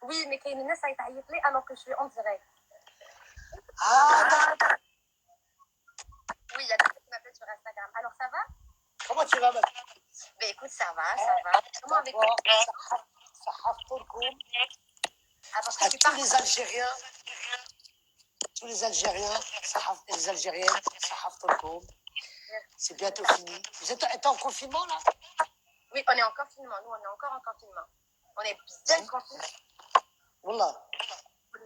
Oui, mais كاين الناس غيتعيط لي alors que je suis en direct. Ah, Oui, il y a des gens qui m'appellent sur Instagram. Alors ça va? comment tu vas maintenant? Ben écoute, ça va, ça va. Comment avec toi? Ah, parce que À tu tous parles. les Algériens, les Algériennes, c'est bientôt fini. Vous êtes en confinement là? Oui, on est en confinement. Nous, on est encore en confinement. On est bien confinés. Wallah.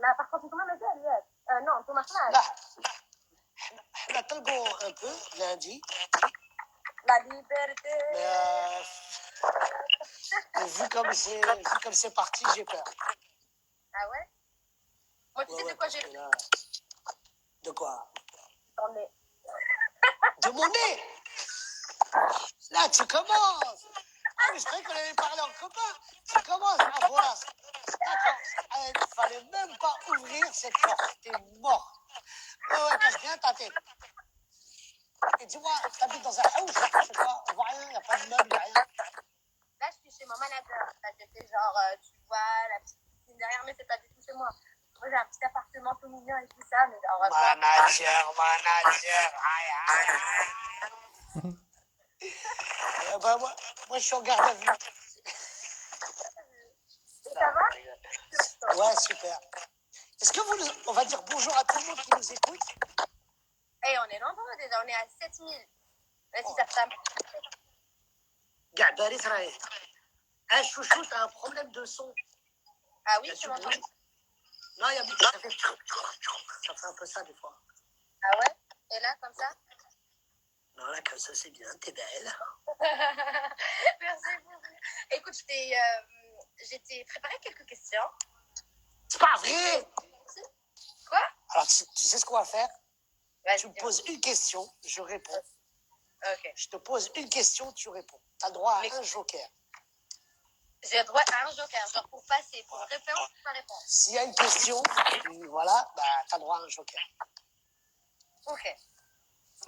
Là, par contre, comment me dire? Non, tout marche. Là, on a talgo un peu lundi. La liberté. Mais vu comme c'est parti, j'ai peur. Ah ouais? Moi, tu sais de quoi j'ai peur? Là, de quoi? Ton nez. De mon nez. Là, tu commences. Ah, mais je croyais qu'on allait parler en copain. Tu commences. Ah, voilà. D'accord. Il ne fallait même pas ouvrir cette porte. T'es mort. Ouais, cache bien ta tête. Et dis-moi, t'habites dans un house, je sais pas, on voit rien, il n'y a pas de meubles, il n'y a rien. Là, je suis chez mon manager. Là, j'ai fait genre, tu vois, la petite piscine derrière, mais c'est pas du tout chez moi. Moi, j'ai un petit appartement tout mignon et tout ça, mais genre. Manager. Aïe, aïe, aïe. Bah, moi, je suis en garde à vue. Ça va? Ouais, super. Est-ce que on va dire bonjour à tout le monde qui nous écoute? Eh, on est nombreux déjà, on est à 7000. Vas-y, ça fait un peu. Gabari Traé. Hein, chouchou, t'as un problème de son. Ah oui, tu m'entends? Non, ça fait un peu ça des fois. Ah ouais? Et là, comme ça? Non, là, comme ça, c'est bien, t'es belle. Merci beaucoup. Écoute, j'étais préparé quelques questions. C'est pas vrai! Quoi? Alors, tu sais ce qu'on va faire? Vas-y, tu me poses une question, je réponds. Ok. Je te pose une question, tu réponds. Tu as droit à un joker. J'ai droit à un joker, genre pour passer, pour répondre, pas répondre. S'il y a une question, voilà, bah, tu as droit à un joker. Ok.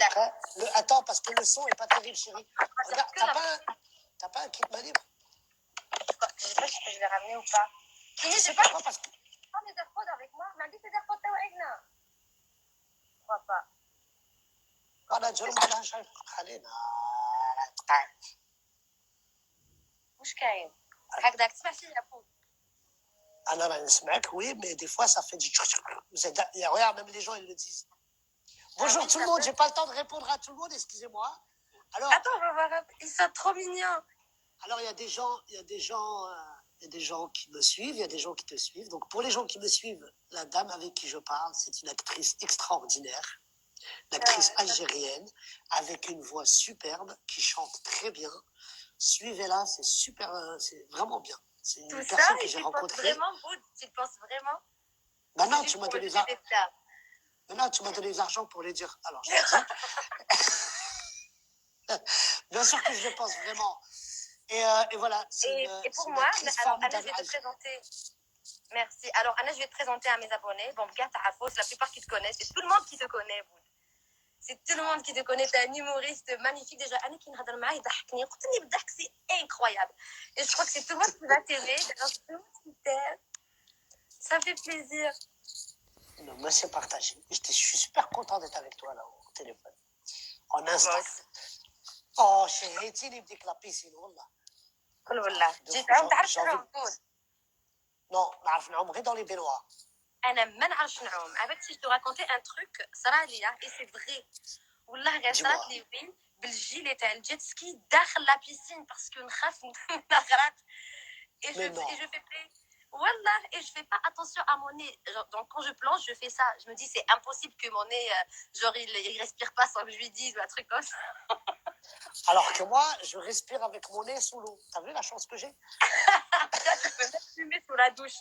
D'accord. Attends, parce que le son n'est pas terrible, chérie. Regarde, t'as pas un kit manip? Je sais pas si je vais ramener ou pas. Tu sais pourquoi? Parce que... prends mes AirPods avec moi. مع عندي tes AirPods تاوعينا. Je crois pas. أنا جرب على شيء خلينا. وش كاين؟ هكذاك تسمع فيا يا بو. أنا راني نسمعك, oui, mais des fois ça fait du... Regarde, même les gens ils le disent. Bonjour tout le monde, j'ai pas le temps de répondre à tout le monde, excusez-moi. Alors, attends, on va voir. Ils sont trop mignons. Alors, il y a des gens qui me suivent, il y a des gens qui te suivent. Donc, pour les gens qui me suivent, la dame avec qui je parle, c'est une actrice extraordinaire, une actrice algérienne, avec une voix superbe, qui chante très bien. Suivez-la, c'est super, c'est vraiment bien. C'est une personne que j'ai rencontrée. Tu le penses vraiment? Maintenant, tu m'as donné l'argent pour les dire. Alors, je te dis. Bien sûr que je le pense vraiment. Et voilà. Et pour moi, alors Anna, je vais te présenter. Merci. Alors Anna, je vais te présenter à mes abonnés. Bon, bien, t'as c'est la plupart qui te connaissent. C'est tout le monde qui te connaît, vous. C'est tout le monde qui te connaît. T'es un humoriste magnifique. Déjà, Anna qui c'est incroyable. Et je crois que c'est tout le monde qui va t'aimer. C'est tout le monde qui t'aime. Ça fait plaisir. Non, moi, c'est partagé. Je suis super content d'être avec toi là au téléphone. En instant. Oh, chérie, tu me dis que la piscine, wallah. قول والله جيت عاود تعرف نعوم قول non نعرف نعوم غير dans les baignoires. انا ما نعرفش نعوم عبالك si je te raconter un truc صرا ليا et c'est vrai والله غير صرات لي وين بالجيلي تاع الجيت سكي داخل لا بيسين باسكو نخاف نغرق et je fais pas والله et je fais pas attention à mon nez genre, donc quand je plonge je fais ça je me dis c'est impossible que mon nez genre il respire pas sans que je lui dise ou un truc comme ça. Alors que moi, je respire avec mon nez sous l'eau. T'as vu la chance que j'ai? Tu peux même fumer sous la douche.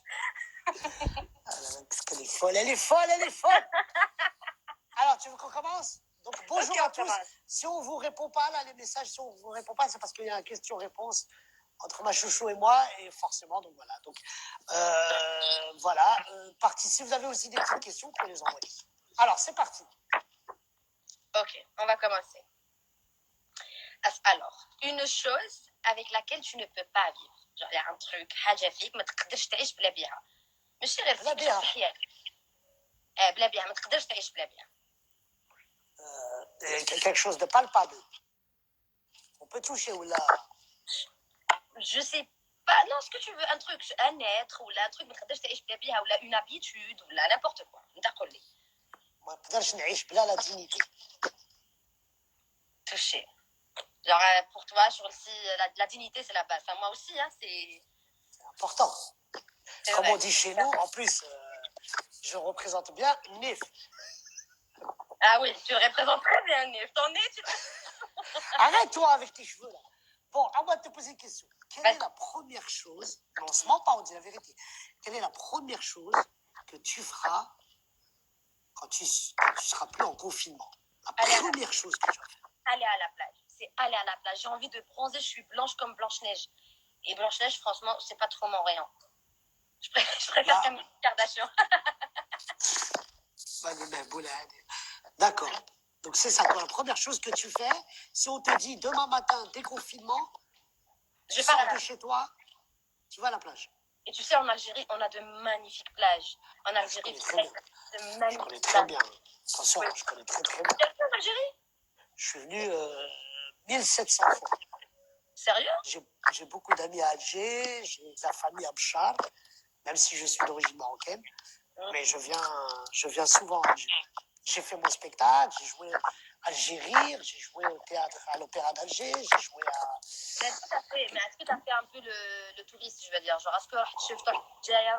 Parce qu'elle est folle, elle est folle, elle est folle. Alors, tu veux qu'on commence? Donc, bonjour à tous. Si on vous répond pas, là, les messages, si on vous répond pas, c'est parce qu'il y a une question-réponse entre ma chouchou et moi, et forcément, donc voilà. Donc, voilà. Si vous avez aussi des petites questions, vous pouvez les envoyer. Alors, c'est parti. Ok, on va commencer. Alors, une chose avec laquelle tu ne peux pas vivre. Genre, il y a un truc, حاجة فيك ما تقدرش تعيش بلا بيها. ماشي غير بلا فيك بها. في الحياه. بلا بها ما تقدرش تعيش بلا بها. Quelque chose de palpable. On peut toucher ou là. Je sais pas, non, ce que tu veux, un truc, un être, ou là, un truc, ما تقدرش تعيش بلا بها, ou là, une habitude, ou là, n'importe quoi. انت قول لي. ما نقدرش نعيش بلا لا dignité. Touché. Genre, pour toi, sur si la dignité, c'est la base. Enfin, moi aussi, hein, c'est Important. Comme vrai. on dit chez nous, en plus, je représente bien Nif. Ah oui, tu représentes très bien, Nif. Ton nez, tu... Arrête-toi avec tes cheveux là. Bon, à moi de te poser une question. Quelle est la première chose, non, on se ment pas, on dit la vérité. Quelle est la première chose que tu feras quand tu seras plus en confinement? La première chose que tu vas faire. Aller à la plage. C'est aller à la plage. J'ai envie de bronzer, je suis blanche comme Blanche-Neige. Et Blanche-Neige, franchement, c'est pas trop mon rayon. Je préfère Kim Kardashian. D'accord. Donc c'est ça, quoi. La première chose que tu fais, si on te dit demain matin, déconfinement, tu sors de chez toi, tu vas à la plage. Et tu sais, en Algérie, on a de magnifiques plages. En Algérie, je connais je connais très bien. Attention, oui. Je connais très très bien. Tu es venu en Algérie? Je suis venu 1700 fois. Sérieux? J'ai beaucoup d'amis à Alger, j'ai de la famille à Bchar, même si je suis d'origine marocaine. Mais je viens souvent à Alger. J'ai fait mon spectacle, j'ai joué à Algérie, j'ai joué au théâtre à l'Opéra d'Alger, j'ai joué à... Mais est-ce que tu as fait un peu le touriste, je veux dire? Genre, est-ce que tu as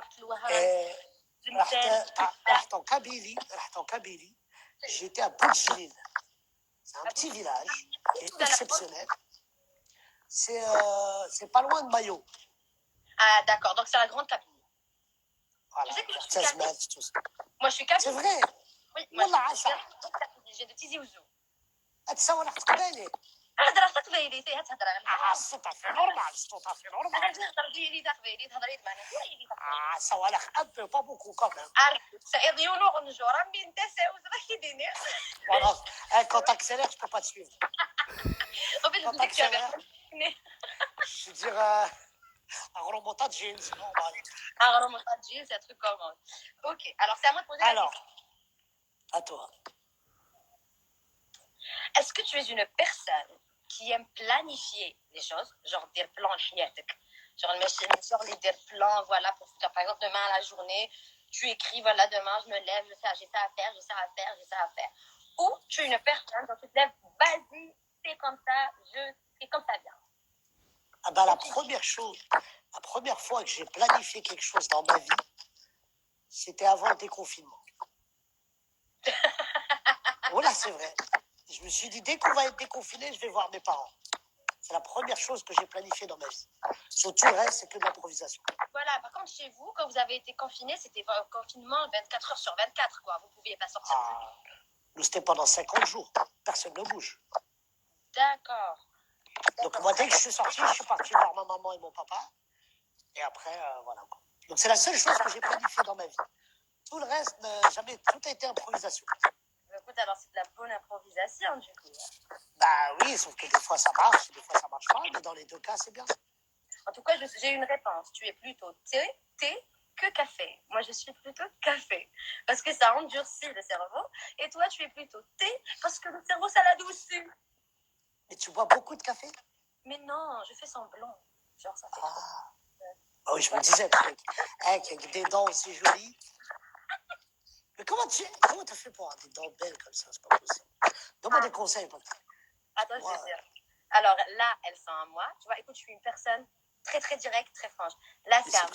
رحت en Kabylie, j'étais à Boudjlil. C'est un petit village qui est exceptionnel. C'est pas loin de Mayo. Ah, d'accord, donc c'est la grande Kabylie. Voilà, Tu sais que je suis 16 Kabylie. mètres, tout ça. Moi, je suis Kabylie. C'est vrai. Oui, moi, je viens de Tizi Ouzou. تسوى رحت قبالي. هضره قبيلي فيها تهضر على سي طافي نورمال سي طافي انا نورمال. نهضر ديالي قبيلي تهضري معنا ديالي سوى لك un peu pas beaucoup quand même. سعيد يونو نجورا من تساوز راكي ديني. Voilà, quand t'accélères, je peux pas te suivre. Quand t'accélères, je veux dire un remontage jeans, normal. Un remontage jeans, c'est un truc comment. Ok, alors c'est à moi de poser la question. À toi. Est-ce que tu es une personne qui aime planifier les choses, genre des plans genre les plans, voilà, pour par exemple demain à la journée, tu écris, voilà, demain je me lève, j'ai ça à faire, j'ai ça à faire, j'ai ça à faire. Ou tu es une personne, quand tu te lèves, vas-y, c'est comme ça, c'est comme ça vient. Ah ben, la première fois que j'ai planifié quelque chose dans ma vie, c'était avant le déconfinement. Voilà, c'est vrai. Je me suis dit, dès qu'on va être déconfiné, je vais voir mes parents. C'est la première chose que j'ai planifiée dans ma vie. Sur tout le reste, c'est que de l'improvisation. Voilà, par contre, chez vous, quand vous avez été confiné, c'était un confinement 24 heures sur 24, quoi. Vous ne pouviez pas sortir. Nous, c'était pendant 50 jours. Personne ne bouge. D'accord. Donc, moi, dès que je suis sorti, je suis parti voir ma maman et mon papa. Et après, voilà. Donc, c'est la seule chose que j'ai planifiée dans ma vie. Tout le reste, jamais, tout a été improvisation. Écoute, alors c'est de la bonne improvisation, du coup. Bah oui, sauf que des fois ça marche, des fois ça marche pas, mais dans les deux cas, c'est bien. En tout cas, j'ai une réponse. Tu es plutôt thé que café. Moi, je suis plutôt café. Parce que ça endurcit le cerveau. Et toi, tu es plutôt thé parce que le cerveau, ça l'adoucit. Mais tu bois beaucoup de café? Mais non, je fais semblant. Genre, ça fait Ah oui, je me disais, avec des dents aussi jolies. Mais comment tu as fait pour avoir des dents belles comme ça? C'est pas possible. Donne-moi des conseils. Attends, je vais dire. Alors là, elles sont à moi. Tu vois, écoute, je suis une personne très, très directe, très franche. Là, c'est à moi.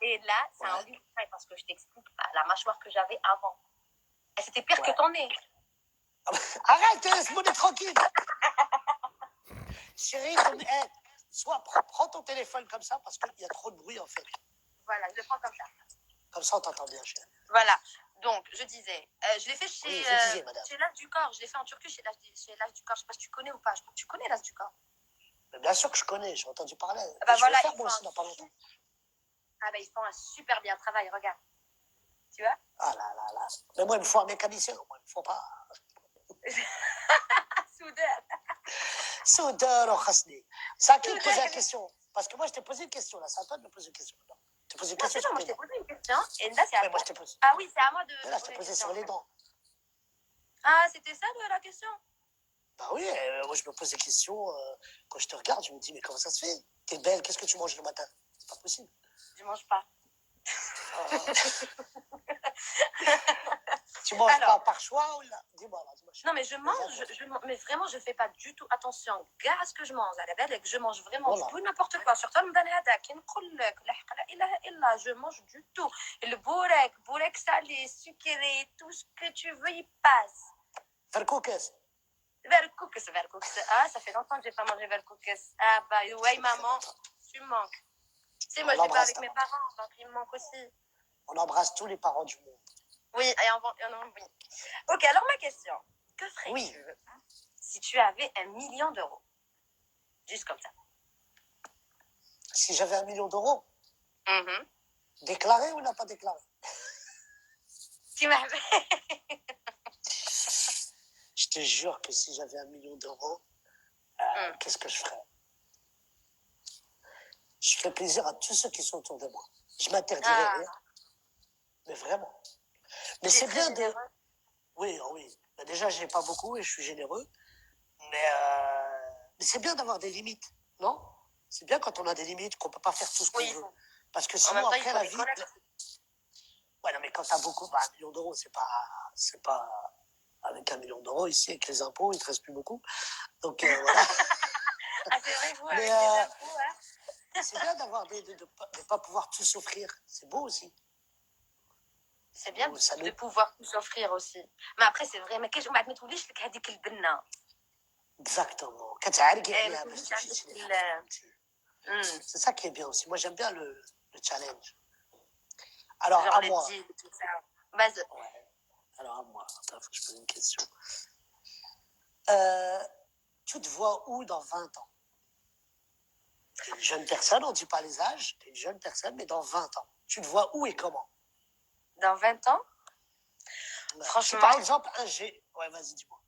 Et là, c'est un livre parce que je t'explique pas la mâchoire que j'avais avant. Et c'était pire que ton nez. Arrête, laisse-moi tranquille. Chérie, prends ton téléphone comme ça parce qu'il y a trop de bruit en fait. Voilà, je le prends comme ça. Comme ça, on t'entend bien, chérie. Voilà. Donc, je disais, je l'ai fait chez l'As du Corps. Je l'ai fait en Turquie chez l'As du Corps. Je ne sais pas si tu connais ou pas. Je crois que tu connais l'As du Corps. Mais bien sûr que je connais. J'ai entendu parler. Bah je voilà, vais faire moi aussi dans pas longtemps. Ah ben, ils font un super bien travail. Regarde. Tu vois? Ah là là là. Mais moi, il me faut un mécanicien. Moi, il me faut pas. Soudeur. Soudeur au khasni. C'est à qui de poser la question? Parce que moi, je t'ai posé une question là. C'est à toi de me poser une question. Tu as posé une Non, question c'est bon, sur moi tes je t'ai dents. posé une question et là c'est à Ouais, moi, toi. je t'ai posé. Ah oui, c'est à moi de Là, je poser t'ai une posé question. sur les dents. Ah, c'était ça la question? Bah oui, moi, je me pose des questions. Quand je te regarde, je me dis, mais comment ça se fait? T'es belle, qu'est-ce que tu manges le matin? C'est pas possible. Je mange pas. Tu manges Alors, pas par choix ou là? Dis-moi, là, dis-moi. non, mais je mange, mais vraiment, je fais pas du tout attention à ce que je mange. À la belle, je mange vraiment Voilà. tout n'importe quoi. Surtout le هذا كي نقول لك لا حق لا اله الا je mange du tout. Le bourek salé, sucré, tout ce que tu veux, il passe. Verkoukes. Verkoukes. Ah, ça fait longtemps que j'ai pas mangé verkoukes. Ah bah, ouais, maman, tu me manques. Tu sais, moi, je vais pas avec mes parents, donc ils me manquent aussi. On embrasse tous les parents du monde. Oui, oui. Ok, alors ma question. Que ferais-tu si tu avais 1 million d'euros? Juste comme ça. Si j'avais 1 million d'euros, Mhm. déclaré ou n'a pas déclaré? Tu m'avais. Je te jure que si j'avais 1 million d'euros, qu'est-ce que je ferais? Je ferais plaisir à tous ceux qui sont autour de moi. Je m'interdirais rien. Mais vraiment. Mais c'est bien de... Oui, oh oui. Ben déjà, je n'ai pas beaucoup et je suis généreux. Mais c'est bien d'avoir des limites, non? C'est bien quand on a des limites, qu'on ne peut pas faire tout ce qu'on veut. Parce que sinon, après la vie... Ouais, non, mais quand tu as beaucoup, bah, 1 million d'euros, c'est pas... Avec 1 million d'euros, ici, avec les impôts, il ne te reste plus beaucoup. Donc, voilà. Ah, c'est vrai, vous, avec les impôts, hein? C'est bien d'avoir de pas pouvoir tout s'offrir. C'est beau aussi. C'est bien de pouvoir tout s'offrir aussi. Mais après, c'est vrai. Mais qu'est-ce que je me dis, هذيك البنة. Exactement. كتعرقي عليها باش باش تمشي تمشي عندك C'est ça qui est bien aussi. Moi, j'aime bien le challenge. Alors, genre à les moi. deals et tout ça. Vas-y. Ouais. Alors, à moi. Attends, faut que je pose une question. Tu te vois où dans 20 ans? T'es une jeune personne, on ne dit pas les âges. T'es une jeune personne, mais dans 20 ans. Tu te vois où et comment? Dans 20 ans? Ouais. Franchement. Si par exemple, un G. Ouais, vas-y, dis-moi.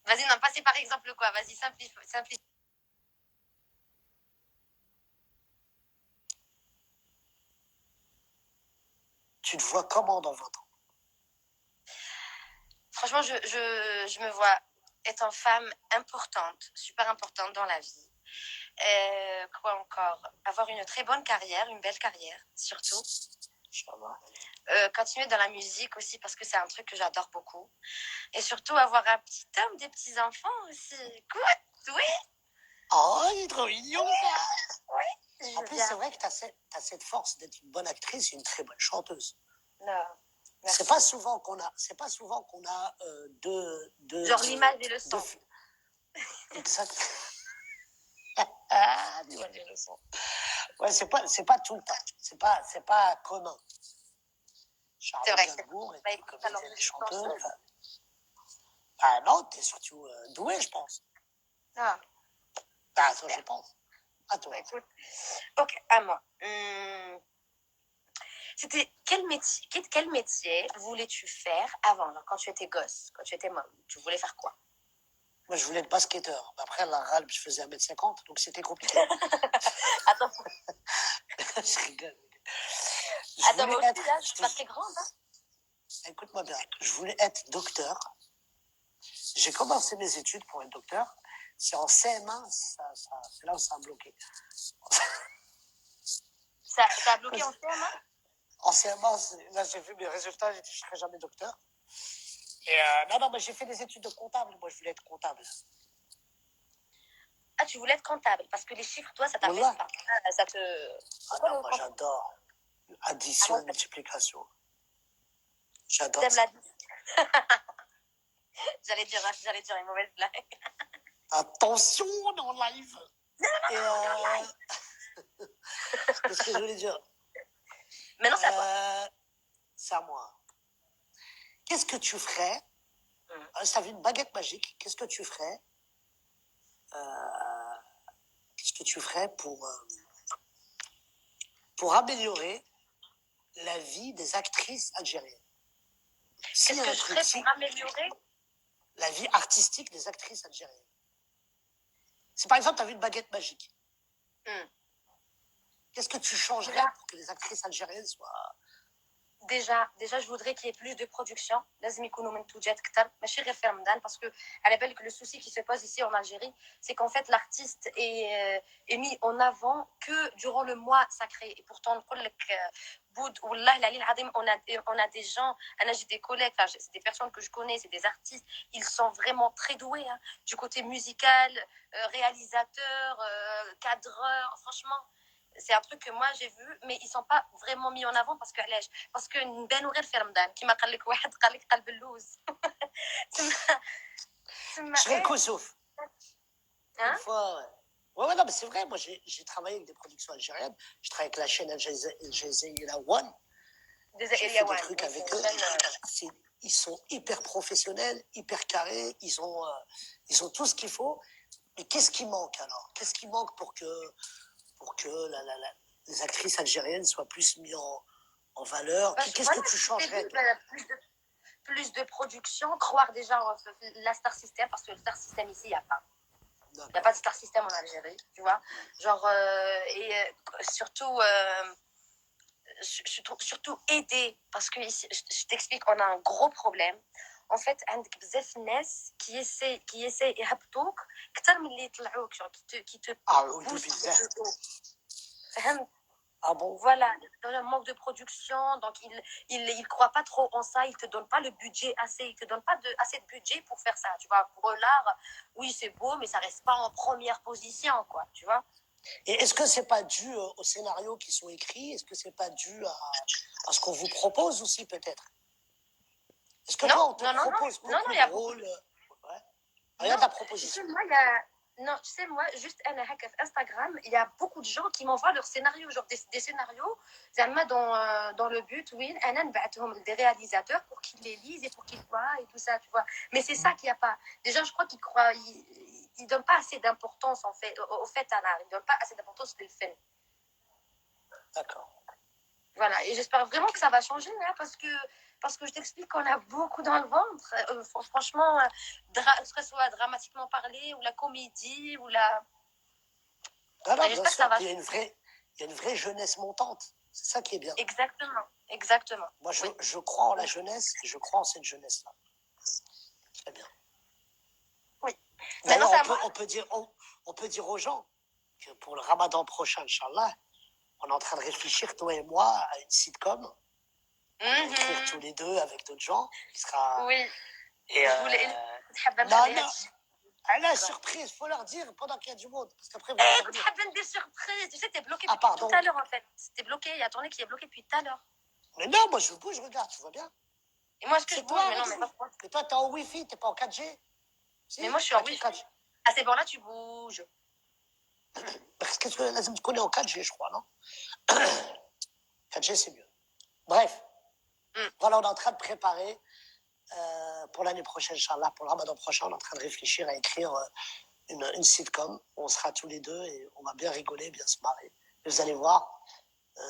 Vas-y, non, passez par exemple quoi. Vas-y, simplifie. Tu te vois comment dans 20 ans? Franchement, je me vois étant femme importante, super importante dans la vie. Quoi encore? Avoir une très bonne carrière, une belle carrière, surtout. Continuer dans la musique aussi parce que c'est un truc que j'adore beaucoup. Et surtout avoir un petit homme, des petits enfants aussi. Quoi? Oui. Oh, il est trop mignon ça. Oui. En plus, c'est vrai que tu as cette force d'être une bonne actrice et une très bonne chanteuse. Non. C'est pas souvent qu'on a deux genre l'image et le son. Exact. Ah, l'image et le son. Ouais, c'est pas tout le temps. C'est pas commun. C'est vrai. Les comédiennes et les chanteuses. Ah non, t'es surtout douée, je pense. Ah. Ah, ça, je pense. À toi. Écoute. Ok, à moi. C'était quel métier voulais-tu faire avant, genre, quand tu étais gosse, quand tu étais môme? Tu voulais faire quoi? Moi, je voulais être basketteur. Après, à la râle, je faisais 1m50, donc c'était compliqué. Attends. Je rigole. Attends, moi aussi, là, je suis pas très grande. Hein. Écoute-moi bien. Je voulais être docteur. J'ai commencé mes études pour être docteur. C'est en CM1, c'est là où ça a bloqué. Ça a bloqué en CM1? En CM1, là, j'ai vu mes résultats, j'ai dit, je ne serai jamais docteur. Et non, mais j'ai fait des études de comptable. Moi, je voulais être comptable. Ah, tu voulais être comptable parce que les chiffres, toi, ça t'apaise pas. Ah, ça te. Ah non, moi, j'adore. Addition et multiplication. J'adore. T'aimes la. J'allais dire une mauvaise blague. Attention, on est en live. Qu'est-ce que je voulais dire? Maintenant, c'est à toi. C'est à moi. Qu'est-ce que tu ferais si tu avais une baguette magique, qu'est-ce que tu ferais pour améliorer la vie des actrices algériennes? Qu'est-ce que je ferais pour améliorer la vie artistique des actrices algériennes? Si par exemple, tu as vu une baguette magique, Hmm. qu'est-ce que tu changerais pour que les actrices algériennes soient... Déjà, je voudrais qu'il y ait plus de production. لازم يكونوا منتوجات كتر ماشي غير في رمضان parce que على بالك le souci qui se pose ici en Algérie, c'est qu'en fait l'artiste est mis en avant que durant le mois sacré. Et pourtant نقول لك بود والله العلي العظيم on a des gens, j'ai des collègues, enfin c'est des personnes que je connais, c'est des artistes, ils sont vraiment très doués hein, du côté musical, réalisateur, cadreur, franchement c'est un truc que moi j'ai vu mais ils sont pas vraiment mis en avant parce que parce que نبانوا غير في رمضان كيما قال لك واحد قال لك قلب اللوز Je Koussouf. Hein? Une fois, ouais, non, mais c'est vrai, moi j'ai travaillé avec des productions algériennes, je travaille avec la chaîne Al Jazeera One, j'ai fait des trucs avec eux, ils sont hyper professionnels, hyper carrés, ils ont tout ce qu'il faut, mais qu'est-ce qui manque alors? Qu'est-ce qui manque pour que les actrices algériennes soient plus mises en valeur? Qu'est-ce que tu changerais toi? Plus de production, croire déjà en la Star System, parce que le Star System ici, il n'y a pas. Il n'y a pas de Star System en Algérie, tu vois. Genre, surtout, surtout aider, parce que ici, je t'explique, on a un gros problème. En fait, عندك بزاف ناس qui essaient يهبطوك كتر من اللي يطلعوك, genre qui te poussent. فهمت؟ Ah bon? Voilà, dans un manque de production, donc il croient pas trop en ça, ils te donnent pas le budget assez, ils te donnent pas assez de budget pour faire ça, tu vois. Pour l'art, oui c'est beau, mais ça reste pas en première position, quoi, tu vois. Et est-ce que c'est pas dû aux scénarios qui sont écrits? Est-ce que c'est pas dû à ce qu'on vous propose aussi peut-être? Est-ce que toi on te propose beaucoup de rôles? Ouais. Regarde la proposition. Non, tu sais, moi, juste Instagram, il y a beaucoup de gens qui m'envoient leurs scénarios, genre des scénarios, dans le but, oui, des réalisateurs pour qu'ils les lisent et pour qu'ils voient et tout ça, tu vois. Mais c'est ça qu'il n'y a pas. Déjà, je crois qu'ils croient, ils donnent pas assez d'importance, en fait, au fait à l'art. Ils donnent pas assez d'importance au film. D'accord. Voilà, et j'espère vraiment que ça va changer, hein, parce que je t'explique qu'on a beaucoup dans le ventre. Franchement, que ce soit dramatiquement parlé, ou la comédie, ou la... Ah non, bien sûr, il y a une vraie jeunesse montante. C'est ça qui est bien. Exactement. Moi, je crois en la jeunesse et je crois en cette jeunesse-là. Très bien. Oui. D'ailleurs, on peut dire aux gens que pour le ramadan prochain, Inch'Allah, on est en train de réfléchir, toi et moi, à une sitcom. On va écrire tous les deux avec d'autres gens. Qui sera... Oui. Et non. La surprise, il faut leur dire pendant qu'il y a du monde. Parce qu'après, des surprises. Tu sais, t'es bloqué depuis tout à l'heure, en fait. T'es bloqué, il y a ton nez qui est bloqué depuis tout à l'heure. Mais non, moi je bouge, regarde, tu vois bien. Et moi, est-ce que je bouge? Mais non, mais pas trop. Et toi, t'es en Wi-Fi, t'es pas en 4G. Si, mais moi, je suis en Wi-Fi. À ces bords-là, tu bouges. Parce que là, tu me connais en 4G, je crois, non? 4G, c'est mieux. Bref. Voilà, on est en train de préparer pour l'année prochaine, Inch'Allah, pour le ramadan prochain, on est en train de réfléchir à écrire une sitcom. On sera tous les deux et on va bien rigoler, bien se marrer. Et vous allez voir,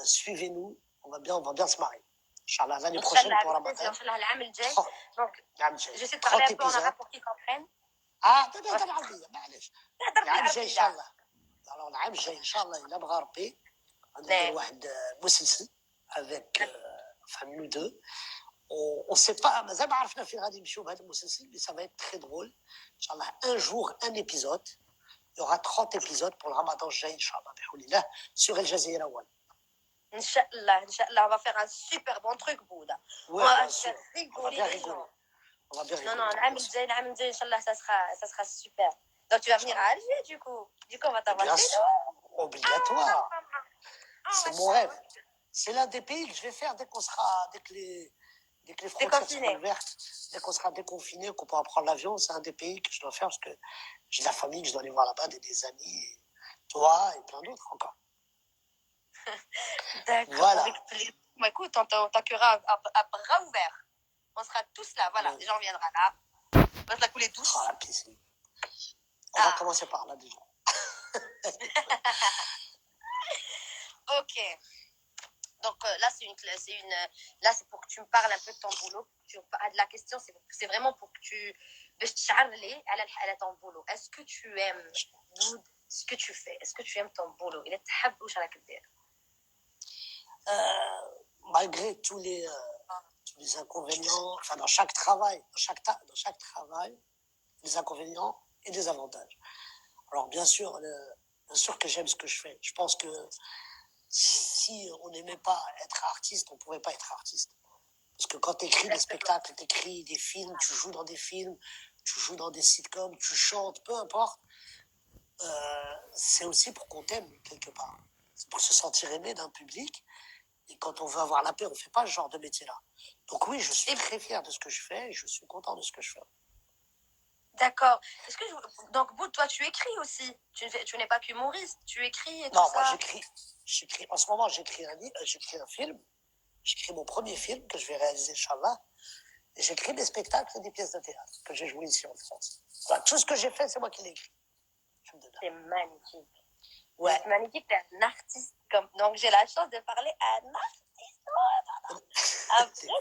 suivez-nous, on va bien se marrer. Inch'Allah, l'année prochaine pour le ramadan. Donc, j'essaie de parler un peu en arabe pour qu'ils comprennent. Ah, معليش. العام الجاي ان شاء الله. Alors العام الجاي ان شاء الله الا بغى ربي غندير واحد مسلسل avec enfin nous deux. On sait pas, مازال ما عرفنا فين غادي نمشيو بهذا المسلسل, mais ça va être très drôle. Inch'Allah, un jour, un épisode. Il y aura 30 épisodes pour le ramadan الجاي Inch'Allah, بحول sur Al Jazeera One. Inch'Allah, on va faire un super bon truc, Bouddha. Ouais, on va faire rigoler les gens. On va bien rigoler. Non, l'âme Jay, Inch'Allah, ça sera super. Donc tu vas venir à Alger, du coup. On va t'avoir chez nous. Obligatoire. C'est mon rêve. C'est l'un des pays que je vais faire dès que les frontières seront ouvertes, dès qu'on sera déconfiné, qu'on pourra prendre l'avion. C'est un des pays que je dois faire parce que j'ai de la famille que je dois aller voir là-bas, des amis, et toi et plein d'autres encore. D'accord. Voilà. Bon, écoute, on t'accueillera à bras ouverts. On sera tous là, voilà. Les gens viendront là. On va se la couler tous. Oh, la piscine. On va commencer par là déjà. Ok. Donc là, là, c'est pour que tu me parles un peu de ton boulot. La question, c'est vraiment pour que tu... à ton boulot. Est-ce que tu aimes Boud, ce que tu fais. Est-ce que tu aimes ton boulot? Il est تحب واش راك دير. Malgré tous les inconvénients, enfin dans chaque travail, dans chaque travail, des inconvénients et des avantages. Alors bien sûr que j'aime ce que je fais. Je pense que si on n'aimait pas être artiste, on ne pourrait pas être artiste. Parce que quand tu écris des spectacles, tu écris des films, tu joues dans des films, tu joues dans des sitcoms, tu chantes, peu importe, c'est aussi pour qu'on t'aime quelque part. C'est pour se sentir aimé d'un public. Et quand on veut avoir la paix, on ne fait pas ce genre de métier-là. Donc oui, je suis très fier de ce que je fais et je suis content de ce que je fais. D'accord. Est-ce que donc Boud, toi tu écris aussi. Tu n'es pas qu'humoriste, tu écris et tout Non, ça. moi j'écris. En ce moment, j'écris un film. J'écris mon premier film que je vais réaliser, Inch'Allah. Et j'écris des spectacles et des pièces de théâtre que j'ai jouées ici en France. Voilà, tout ce que j'ai fait, c'est moi qui l'ai écrit. C'est magnifique. Ouais. C'est magnifique, t'es un artiste. Donc j'ai la chance de parler à un artiste.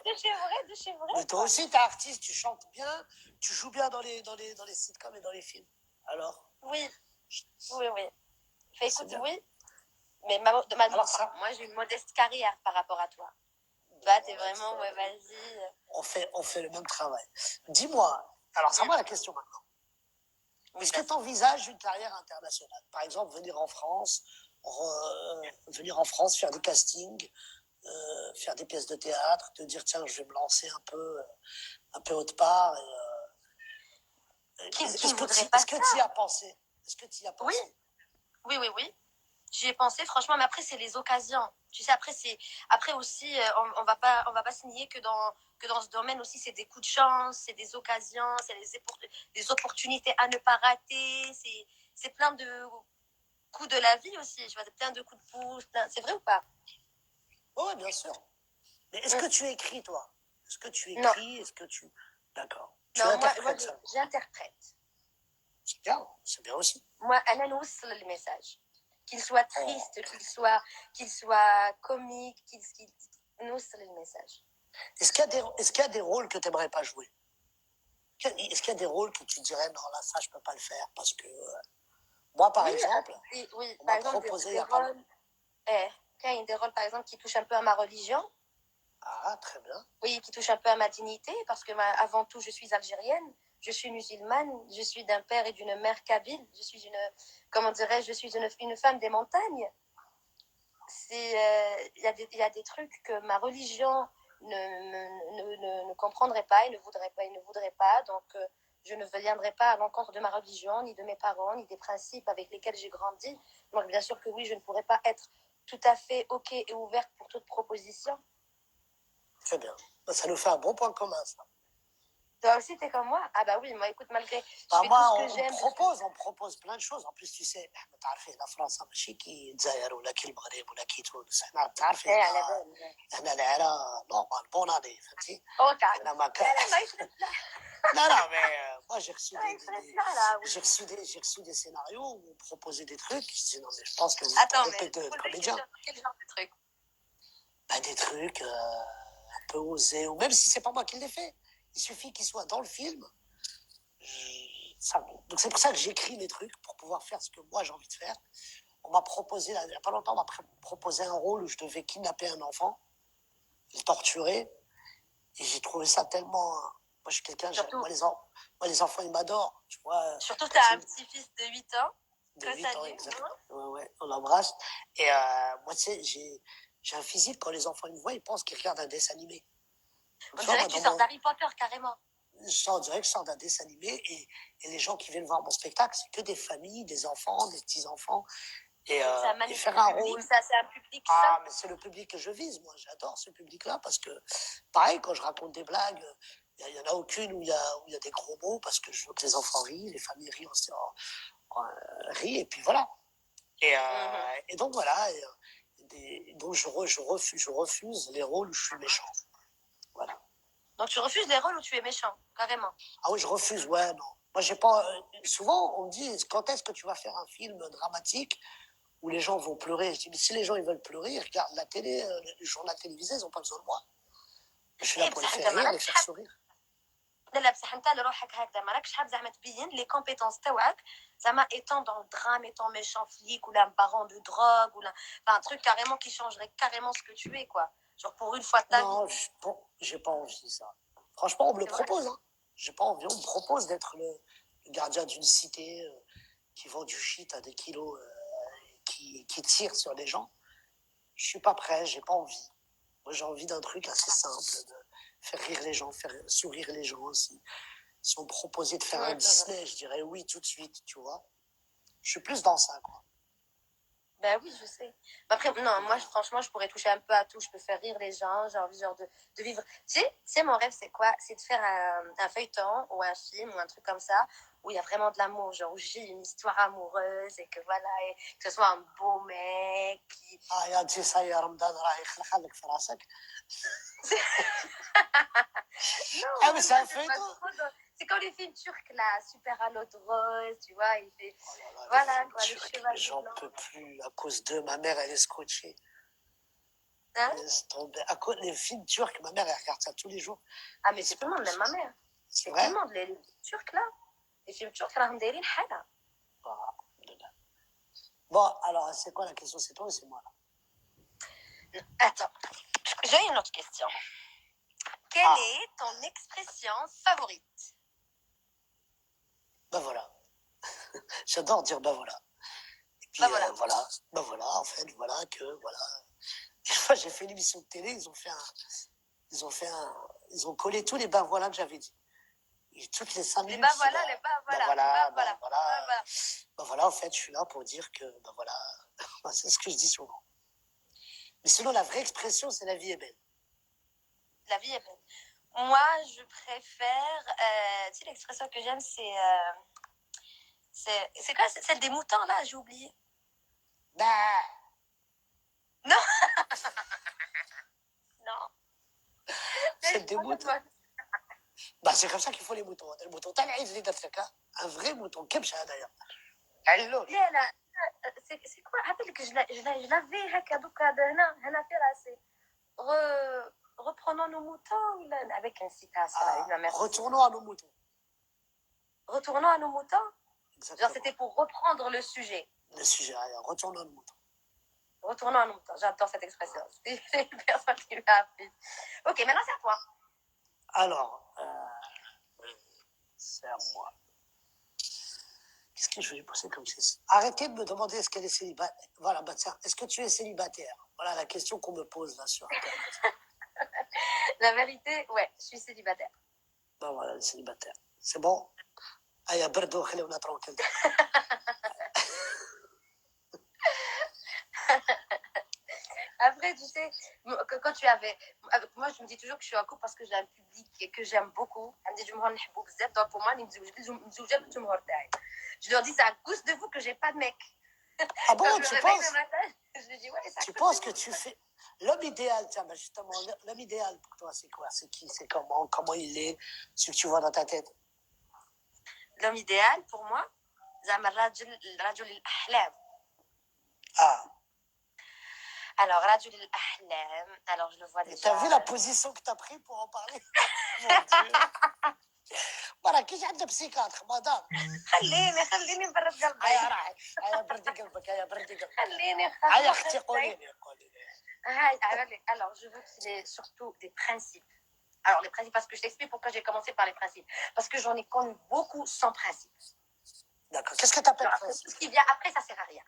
De chez vrai. Mais toi aussi, t'es artiste, tu chantes bien, tu joues bien dans les sitcoms et dans les films. Alors? Oui. Fait, écoute, bien. oui. Mais moi j'ai une modeste carrière par rapport à toi. Toi, t'es vraiment, ouais, vas-y. On fait le même travail. Dis-moi, alors c'est à moi la question maintenant. Est-ce que tu envisages une carrière internationale? Par exemple, venir en France, faire des castings, faire des pièces de théâtre, te dire tiens, je vais me lancer un peu autre part. Qui Est-ce ne voudrait que pas tu y as pensé? Est-ce que tu y as pensé? Oui. J'y ai pensé, franchement, mais après, c'est les occasions. Tu sais, après aussi, on va pas se nier que dans ce domaine aussi, c'est des coups de chance, c'est des occasions, c'est des opportunités à ne pas rater, c'est plein de coups de la vie aussi, tu vois, plein de coups de pouce, c'est vrai ou pas? Oui, bien sûr. Mais est-ce que tu écris, toi? Est-ce que tu Non. écris? Est-ce que tu... D'accord. Tu Non, interprètes moi ça. j'interprète. C'est bien aussi. Moi, Anna nous le message. Qu'il soit triste, qu'il soit comique, qu'il nous le message. Est-ce qu'il y a des rôles que tu n'aimerais pas jouer? Est-ce qu'il y a des rôles que tu dirais non, là, ça, je ne peux pas le faire parce que moi, par exemple, on m'a proposé il y a pas longtemps. Quand il y a des rôles, par exemple, qui touchent un peu à ma religion. Ah, très bien. Oui, qui touchent un peu à ma dignité, parce que avant tout, je suis algérienne, je suis musulmane, je suis d'un père et d'une mère kabyle, je suis une femme des montagnes. Il y a des trucs que ma religion ne comprendrait pas et ne voudrait pas. Donc, je ne viendrai pas à l'encontre de ma religion, ni de mes parents, ni des principes avec lesquels j'ai grandi. Donc, bien sûr que oui, je ne pourrais pas être tout à fait OK et ouverte pour toute proposition. Très bien. Ça nous fait un bon point commun, ça. Toi aussi, t'es comme moi? Ah bah oui, moi, écoute, malgré... on propose plein de choses. En plus, tu sais, la France, ماشي كي الجزائر ولا كي المغرب ولا كي تونس. احنا تعرفي احنا العراق نورمال بون اني فهمتي؟ احنا ما كان non, mais moi j'ai reçu des scénarios où on proposait des trucs. Je disais non, mais je pense que vous êtes trompez de comédien. Quel genre de truc? Des trucs un peu osés, ou même si c'est pas moi qui l'ai fait. Il suffit qu'il soit dans le film. Donc c'est pour ça que j'écris les trucs, pour pouvoir faire ce que moi j'ai envie de faire. On m'a proposé, il n'y a pas longtemps, on m'a proposé un rôle où je devais kidnapper un enfant, le torturer. Et j'ai trouvé ça tellement... Moi, je suis quelqu'un... Moi, les enfants, ils m'adorent. Tu vois, surtout, tu as un petit-fils de 8 ans. De 8 ans, exactement. Ouais, on l'embrasse. Et moi, tu sais, j'ai un physique, quand les enfants me voient, ils pensent qu'ils regardent un dessin animé. On dirait que tu sors d'Harry Potter, carrément. On dirait que je sors d'un dessin animé, et les gens qui viennent voir mon spectacle, c'est que des familles, des enfants, des petits-enfants. Et faire un rôle. Ça, c'est un public. Ah, mais c'est le public que je vise, moi. J'adore ce public-là parce que, pareil, quand je raconte des blagues, il n'y en a aucune où il y a des gros mots parce que je veux que les enfants rient, les familles rient, rient, et puis voilà. Et donc voilà. Donc je refuse les rôles où je suis méchant. Voilà. Donc tu refuses les rôles où tu es méchant, carrément. Ah oui, je refuse, ouais, non. Moi, j'ai pas. Souvent, on me dit quand est-ce que tu vas faire un film dramatique où les gens vont pleurer? Je dis, mais si les gens ils veulent pleurer, ils regardent la télé, les journaux télévisés, ils n'ont pas besoin de moi. Je suis là pour les faire rire, les faire sourire. لا لا بصح انت لروحك هكذا ما راكش حاب زعما تبين لي كومبيتونس تاعك زعما étant dans le drame étant méchant flic ou un baron de drogue ou enfin, un truc carrément qui changerait carrément ce que tu es quoi, genre pour une fois de ta vie. Non, j'ai pas envie ça. Franchement, on me le propose. Hein. J'ai pas envie. On me propose d'être le gardien d'une cité qui vend du shit à des kilos, qui tire sur les gens. Je suis pas prêt. J'ai pas envie. Moi, j'ai envie d'un truc assez simple, de faire rire les gens, faire sourire les gens aussi. Si on me proposait de faire un Disney, je dirais oui tout de suite, tu vois. Je suis plus dans ça, quoi. Ben oui, je sais. Après, non, moi, franchement, je pourrais toucher un peu à tout. Je peux faire rire les gens. J'ai envie genre de vivre. Tu sais, mon rêve, c'est quoi? C'est de faire un feuilleton ou un film ou un truc comme ça où il y a vraiment de l'amour. Genre où j'ai une histoire amoureuse et que voilà, et que ce soit un beau mec qui. Ah, يا تجي ساي رمضان راه يخلق لك في راسك. Non, Ah, mais c'est un c'est pas feuilleton. trop c'est comme les films turcs là, super à l'eau de rose, tu vois, il fait. Oh là là, Voilà quoi, le Turc, mais chevalier j'en blanc. peux plus. À cause d'eux, ma mère, elle est scotchée. Hein? Laisse tomber. À cause des films turcs, ma mère, elle regarde ça tous les jours. Ah, mais c'est tout le monde, même ma mère. C'est Tout vrai? le monde, les films turcs là. Les films turcs, راهم دايرين حالة. Bon, alors, c'est quoi la question? C'est toi ou c'est moi là? Attends, j'ai une autre question. Quelle est ton expression favorite? Ben voilà. J'adore dire ben voilà. Et puis Ben voilà. voilà. Ben voilà, en fait, voilà que voilà. Une fois, j'ai fait une émission de télé, ils ont collé tous les ben voilà que j'avais dit. Et toutes les 5 minutes. Les ben voilà, les ben voilà. Ben voilà, ben voilà. ben voilà. Ben voilà. Ben voilà, en fait, je suis là pour dire que ben voilà. C'est ce que je dis souvent. Mais sinon, la vraie expression, c'est la vie est belle. La vie est belle. Moi, je préfère. Tu sais, l'expression que j'aime, c'est. C'est quoi? C'est celle des moutons, là, j'ai oublié. Bah. Non. Non. Celle des moutons. Bah, c'est comme ça qu'il faut les moutons. Les moutons, t'as un vrai mouton, Kebcha d'ailleurs. Hello. لا لا c'est quoi rappelle que je l'avais هكا دوكا هنا في راسي reprenons nos moutons avec un citation retournons à nos moutons. Retournons à nos moutons. Exactement. Genre c'était pour reprendre le sujet. Le sujet, retournons à nos moutons. Retournons à nos moutons. J'adore cette expression. C'est une personne qui m'a appris. Ok, maintenant c'est à toi. Alors, c'est à moi. Qu'est-ce que je vais lui poser comme question? Arrêtez de me demander est-ce qu'elle est célibataire. Voilà, bah tiens, est-ce que tu es célibataire? Voilà la question qu'on me pose là sur Internet. La vérité, ouais, je suis célibataire. Ben voilà, célibataire. C'est bon? Ah, il y a Berdo, on a tranquille. Après, tu sais, quand tu avais. Moi, je me dis toujours que je suis en couple parce que j'ai un public que j'aime beaucoup. Donc, pour moi, je leur dis, c'est à cause de vous que j'ai pas de mec. Ah bon, tu penses? Je dis, ouais, tu penses que tu fais. L'homme idéal, tiens, ben justement, l'homme idéal pour toi, c'est quoi? C'est qui? C'est comment il est? Ce que tu vois dans ta tête? L'homme idéal, pour moi, زعما الرجل الأحلام. Ah. Alors, رجل الأحلام, alors je le vois déjà. T'as vu la position que t'as pris pour en parler? Mon Dieu. Voilà, كيش عندنا بسيكاتر مدام. خليني نبرد قلبي. هيا بردي قلبك هيا بردي قلبك. خليني هيا اختي قولي لي. Alors, je veux qu'il ait surtout des principes. Alors, les principes, parce que je t'explique pourquoi j'ai commencé par les principes. Parce que j'en ai connu beaucoup sans principes. D'accord. Qu'est-ce que tu appelles principe? Ce qui vient après, ça sert à rien.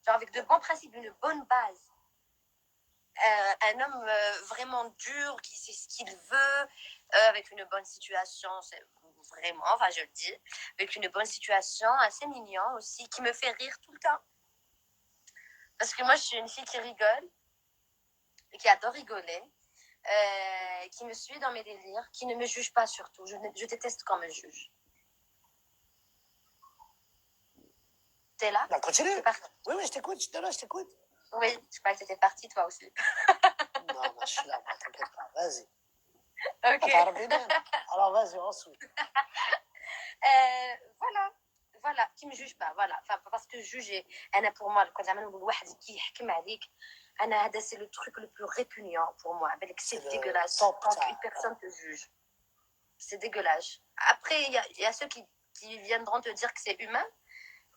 Genre, avec de bons principes, une bonne base. Un homme vraiment dur, qui sait ce qu'il veut, avec une bonne situation, c'est vraiment, enfin, je le dis, avec une bonne situation, assez mignon aussi, qui me fait rire tout le temps. Parce que moi, je suis une fille qui rigole, et qui adore rigoler. Qui me suit dans mes délires, qui ne me juge pas surtout. Je déteste quand on me juge. T'es là? Bah, continue. Oui, oui, je t'écoute. Je t'écoute. Oui, je crois que t'étais partie toi aussi. Non, moi, je suis là, t'inquiète pas. Vas-y. Ok. Alors, vas-y, ensuite. Voilà, qui me juge pas, voilà. Enfin, parce que juger, pour moi, quand c'est le truc le plus répugnant pour moi. C'est dégueulasse quand une personne te juge. c'est dégueulasse. Après, il y a ceux qui viendront te dire que c'est humain.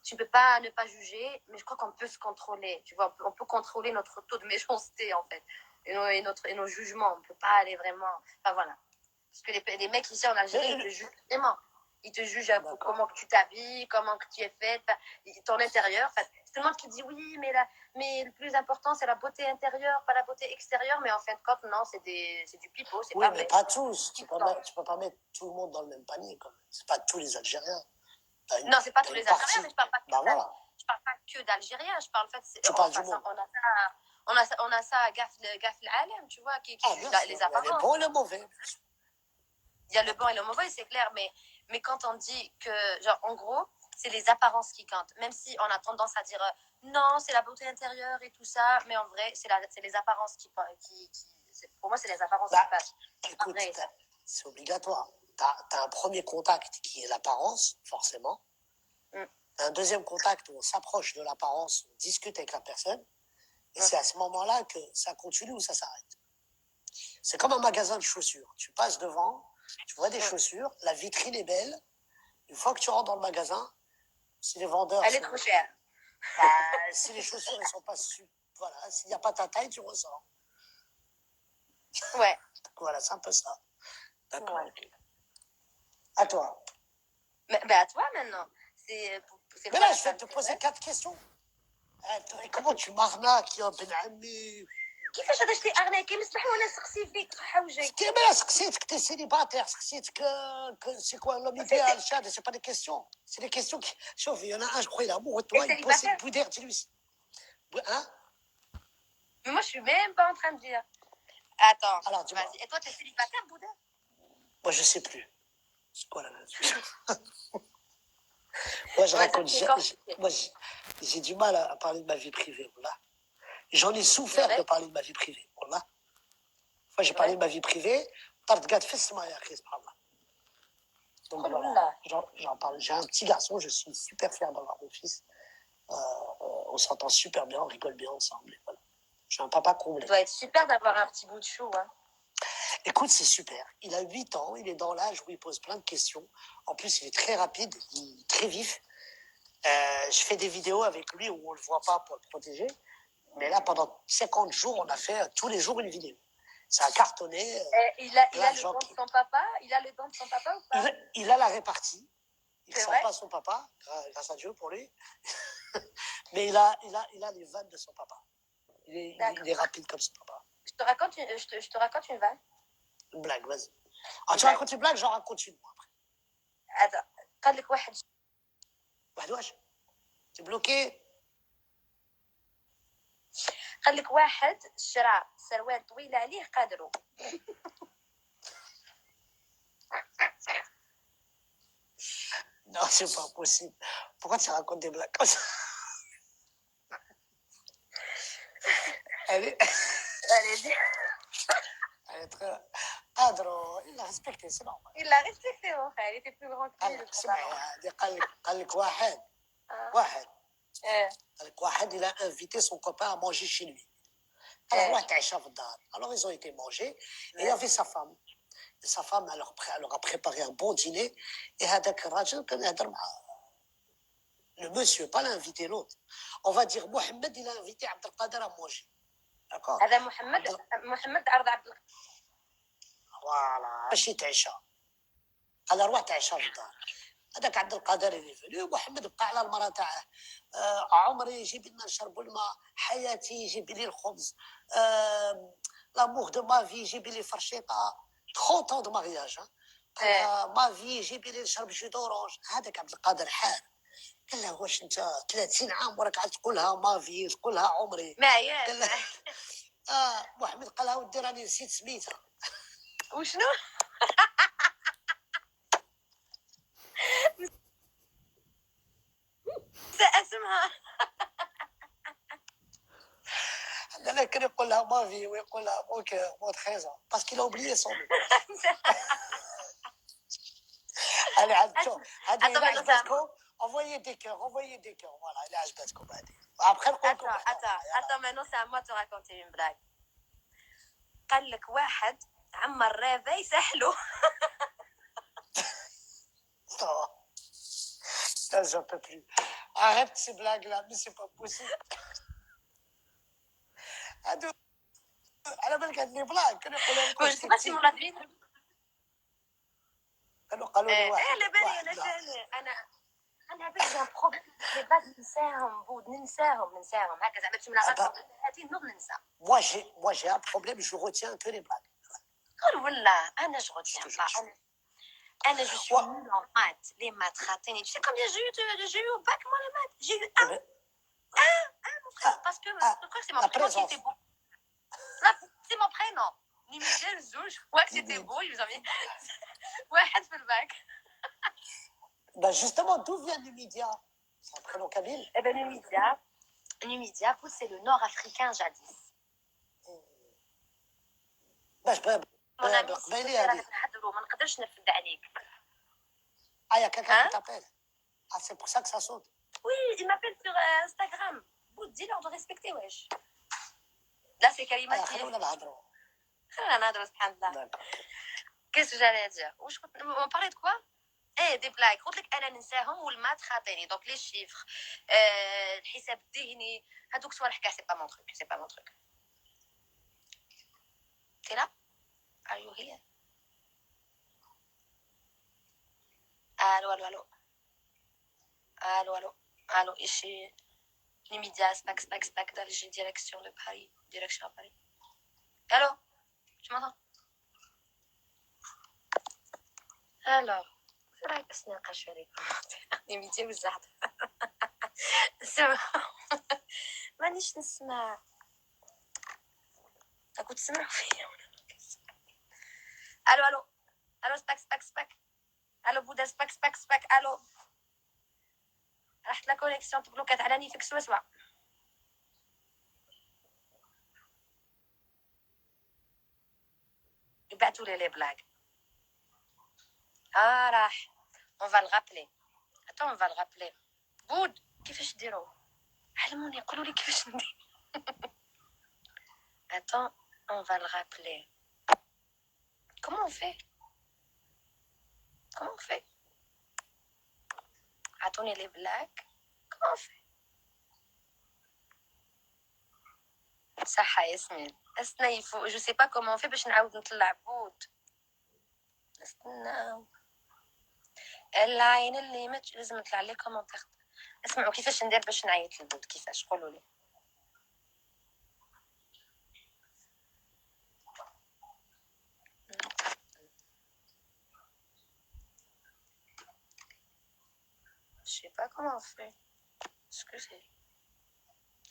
Tu ne peux pas ne pas juger, mais je crois qu'on peut se contrôler. Tu vois, on peut contrôler notre taux de méchanceté, en fait, et nos jugements. On ne peut pas aller vraiment. Enfin, voilà. Parce que les mecs ici en Algérie, ils te jugent vraiment. Ils te jugent à comment que tu t'habilles, comment que tu es faite, ton intérieur. Enfin, c'est tout le monde qui dit oui, mais le plus important, c'est la beauté intérieure, pas la beauté extérieure. Mais en fin de compte, non, c'est du pipeau, c'est Oui, pas mais vrai. pas tous. Tu peux pas mettre tout le monde dans le même panier, quand même. C'est pas tous les Algériens. Non, c'est pas tous les Algériens, mais je parle pas que voilà. je parle pas que d'Algériens. Je parle en fait, Tu parles du monde. on a ça à Gaf l'Alem, tu vois, qui juge les apparences. Il y a le bon et le mauvais. Il y a le bon et le mauvais, c'est clair, mais quand on dit que, genre, en gros, c'est les apparences qui comptent. Même si on a tendance à dire non, c'est la beauté intérieure et tout ça, mais en vrai, c'est les apparences pour moi, c'est les apparences qui passent. Écoute, c'est obligatoire. Tu as un premier contact qui est l'apparence, forcément. Un deuxième contact où on s'approche de l'apparence, on discute avec la personne. Et c'est à ce moment-là que ça continue ou ça s'arrête. C'est comme un magasin de chaussures. Tu passes devant, tu vois des chaussures, la vitrine est belle. Une fois que tu rentres dans le magasin, si les vendeurs... Elle est trop chère. Si les chaussures ne sont pas voilà, s'il n'y a pas ta taille, tu ressors. Ouais. Voilà, c'est un peu ça. D'accord. Ouais. À toi. Mais à toi maintenant. Mais là, je vais te poser 4 questions. Et comment tu m'arnaques يا بن عمي كيفاش هذا شتي ارناكي مسمح وانا سقسي فيك صحه وجهك Mais là, سقسيتك t'es célibataire, سقسيتك c'est quoi l'homme idéal, Chad, c'est pas des questions. C'est des questions qui... Sauf, il y en a un, je crois, il est amoureux de toi, il possède Boudère, dis-lui. Hein? Mais moi, je suis même pas en train de dire. Attends, alors, vas-y. Et toi, t'es célibataire, Bouddha? Moi, je sais plus. C'est quoi la même chose? Moi, je raconte... Moi, j'ai du mal à parler de ma vie privée, là. J'en ai souffert de parler de ma vie privée, là. Moi, j'ai parlé de ma vie privée. Donc voilà, j'en parle. J'ai un petit garçon, je suis super fier d'avoir mon fils. On s'entend super bien, on rigole bien ensemble. Et voilà. Je suis un papa comblé. Ça doit être super d'avoir un petit bout de chou. Hein. Écoute, c'est super. Il a 8 ans, il est dans l'âge où il pose plein de questions. En plus, il est très rapide, il est très vif. Je fais des vidéos avec lui où on ne le voit pas pour le protéger. Mais là, pendant 50 jours, on a fait tous les jours une vidéo. Ça a cartonné. Il a le don de son papa? Il a le don de son papa ou pas? Il a la répartie. Il ne sent pas son papa, grâce à Dieu pour lui. Mais il a les vannes de son papa. Il est rapide comme son papa. Je te raconte une vanne. Une blague, vas-y. Ah, tu racontes une blague, j'en raconte une moi après. Attends. قال لك واحد واش t'es bloqué. قال لك واحد شرى سروال طويله عليه قادرو. Non, c'est pas possible. Pourquoi tu racontes des blagues comme ça? Elle est très... Adro, il l'a respecté, c'est normal. Il l'a respecté, mon frère. Il était plus grand que lui. قال لك واحد il a invité son copain à manger chez lui. Alors ils ont été manger et il y avait sa femme. Et sa femme, elle leur a préparé un bon dîner. Et le monsieur, pas l'invité, l'autre. On va dire, Mohamed, il a invité Abdelkader à manger. D'accord? Mohamed عرض عبد القادر. Voilà. ماشي تعشى. قال له روح تعشى في الدار. هذاك عبد القادر اللي فيني محمد بقى على المراه تاعه عمري جيب لنا نشربوا الماء حياتي جيب لي الخبز لامور دو ما في جيب لي فرشيطه 30 ans de mariage ما في جيب لي نشرب جو دورانج. هذاك عبد القادر حار قال له واش انت 30 عام وراك عاد تقولها ما في تقولها عمري قال له محمد قال لها ودي راني نسيت سميتها. وشنو؟ اسمها انا كان يقول لها مافي ويقول لها مو 13 ans parce qu'il a oublié son nom. Allez, عجبتكم envoyez des cœurs voilà il عجبتكم هذه après attends maintenant c'est à moi de te raconter une blague. قال لك واحد عمر رافي سحلو. Non, ça, j'en peux plus. Arrête ces blagues-là, mais c'est pas possible. على بالك هاد لي بلاك كانوا يقولوا لك Je sais pas si vous l'avez vu. كانوا قالوا لي واحد على بالي واحد انا لا. ثاني انا هذاك جا بروبليم لي بلاك ننساهم بود ننساهم هكا زعما تمشي من راسهم هذه نوض ننسى. Moi j'ai un problème, je retiens que les blagues. قول والله انا جو رetiens pas. انا جو suis nulle en maths. Les maths ratés. Tu sais combien j'ai eu au bac moi les maths? J'ai eu un mon frère parce que c'est mon prénom qui était beau. Là, c'est mon prénom. Nimidia Zou, je crois que c'était beau, ils ont mis واحد في الباك. Ben justement, d'où vient Numidia? C'est un prénom kabyle. Eh ben Numidia, c'est le nord-africain jadis. باش Mon ami, si tu veux نحضروا ما نقدرش نفد عليك. Ah, il y a quelqu'un qui t'appelle. Ah, c'est pour ça que ça saute. Oui, il m'appelle sur Instagram. Vous dis-leur de respecter, wesh. Là, c'est Karima qui... خلونا نهضروا. خلينا نهضروا سبحان الله. Qu'est-ce que j'allais dire? On parlait de quoi? ايه دي بلاك قلت لك انا ننساهم والمات خاطيني دونك لي شيفر الحساب الذهني هذوك صوالح كاع سي با مون تروك سي با مون تروك تي لا ار يو هير الو الو الو الو الو الو ici Numidia spack d'Alger direction de Paris direction à Paris allô tu m'entends alors رايك باش نناقش عليك نيميتي بزاف مانيش نسمع كنت تسمعوا فيا الو الو سباك الو بودا سباك الو راحت لا كونيكسيون تبلوكات على نيفك سوا يبعتوا لي بلاك راح on va le rappeler attends on va le rappeler بود كيفاش ديروا علموني قولوا لي كيفاش ندير attends on va le rappeler comment on fait عطوني les blagues comment on fait صح ياسمين استنى يفوق je sais pas comment on fait باش نعاود نطلع بود استنى العين اللي لازم نطلع لي كومونتير اسمعوا كيفاش ندير باش نعيط للبود كيفاش قولوا لي je sais pas comment on fait est-ce que c'est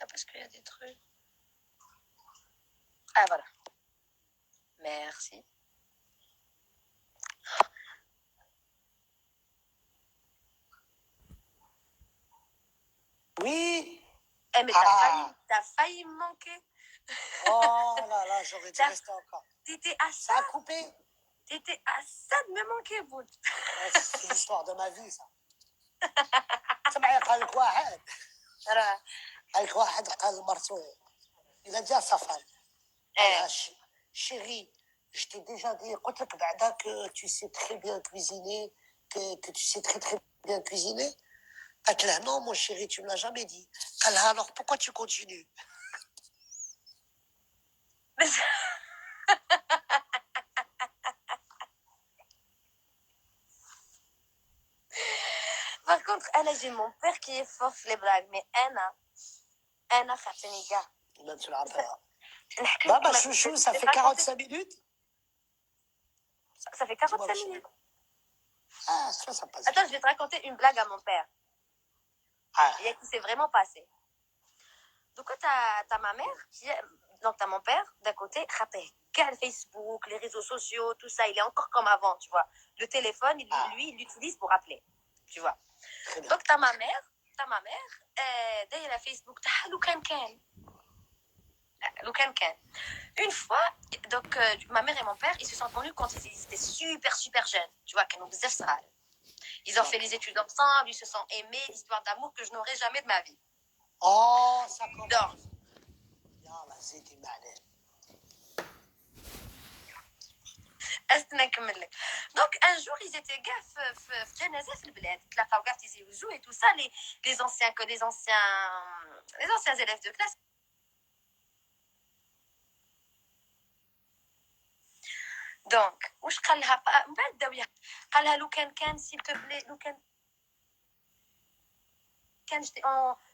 parce qu'il y a des trucs ah voilà merci Oui. mais t'as failli me manquer. Oh là, j'aurais dû rester encore. T'étais à ça. Ça a coupé. T'étais à ça de me manquer, Boud. C'est l'histoire de ma vie, ça. سمعي قال لك واحد قال لمرته il a dit à sa femme chérie je t'ai déjà dit قلت لك بعدا que tu sais très bien cuisiner que tu sais très très bien cuisiner قالت له non mon chéri tu me l'as jamais dit قال لها alors pourquoi tu continues Par contre, j'ai mon père qui est fort sur les blagues, mais Anna خاطيني كاع. Baba chouchou, ça fait 45 minutes. Ça fait 45 minutes. Ah, ça passe. Attends, je vais te raconter une blague à mon père. Et qui s'est vraiment passé. Donc, t'as ma mère, donc t'as mon père, d'un côté, Facebook, les réseaux sociaux, tout ça, il est encore comme avant, tu vois. Le téléphone, lui, il l'utilise pour appeler, tu vois. Donc, t'as ma mère, d'ailleurs, Facebook, t'as Loukan. Une fois, donc, ma mère et mon père, ils se sont connus quand ils étaient super jeunes, tu vois, ils ont fait les études ensemble, ils se sont aimés, l'histoire d'amour que je n'aurai jamais de ma vie. Oh, ça commence. استنى نكمل لك. دونك ان جور ils étaient كاع في جنازه في البلاد تلاقاو كاع تيزيوجو اي تو سا les anciens que les anciens élèves de classe. دونك واش قال لها من بعد داو قال لها لو كان سيل تو بلي لو كان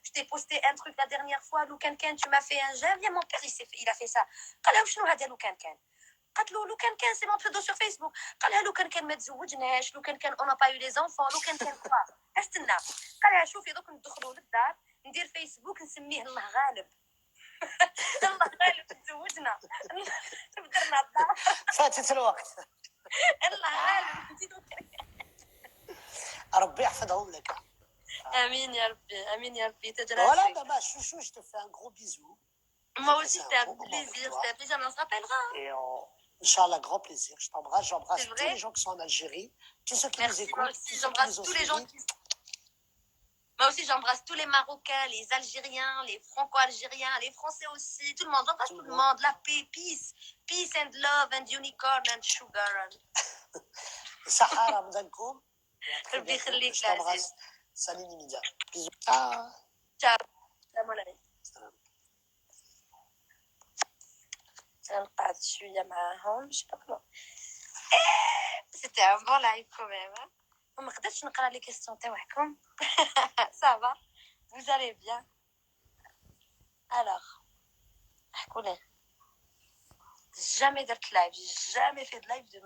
je t'ai posté un truc la dernière fois لو كان tu m'as fait un gel يا mon père il a fait ça. قال لها شنو هذا لو كان قالت له لو كان سي مون بسودو سور فيسبوك. قال لها لو كان ما تزوجناش لو كان اون با يو لي زونفون لو كان كوا استنى. قال لها شوفي دوك ندخلوا للدار ندير فيسبوك نسميه الله غالب. الله غالب تزوجنا تبدرنا الدار فاتت الوقت. الله غالب. ربي يحفظهم لك. امين يا ربي امين يا ربي Voilà, تجراسي. maman, chouchou, je te fais un gros bisou. Moi aussi C'est c'était un un beau moment plaisir, pour toi. c'était un plaisir, mais on se rappellera. Et Inch'Allah, grand plaisir. Je t'embrasse, j'embrasse C'est tous vrai. les gens qui sont en Algérie, tous ceux qui nous Merci, écoutent, moi aussi tous ceux qui j'embrasse nous ont tous les gens suivis. Moi aussi, j'embrasse tous les Marocains, les Algériens, les Franco-Algériens, les Français aussi, tout le monde. J'embrasse tout le monde. La paix, peace and love and unicorn and sugar. Sahara Mdankoum. ربي يخليك Je t'embrasse. العزيز. Salut Nimidia. Bisous. Ciao. سلام عليكم. غنقعد شوية معاهم je sais pas comment. C'était un bon live quand même. ما قدرتش نقرا لي كيسيون تاعكم. Ça va? Vous allez bien? Alors, احكوا لي. Jamais درت لايف, j'ai jamais fait de live de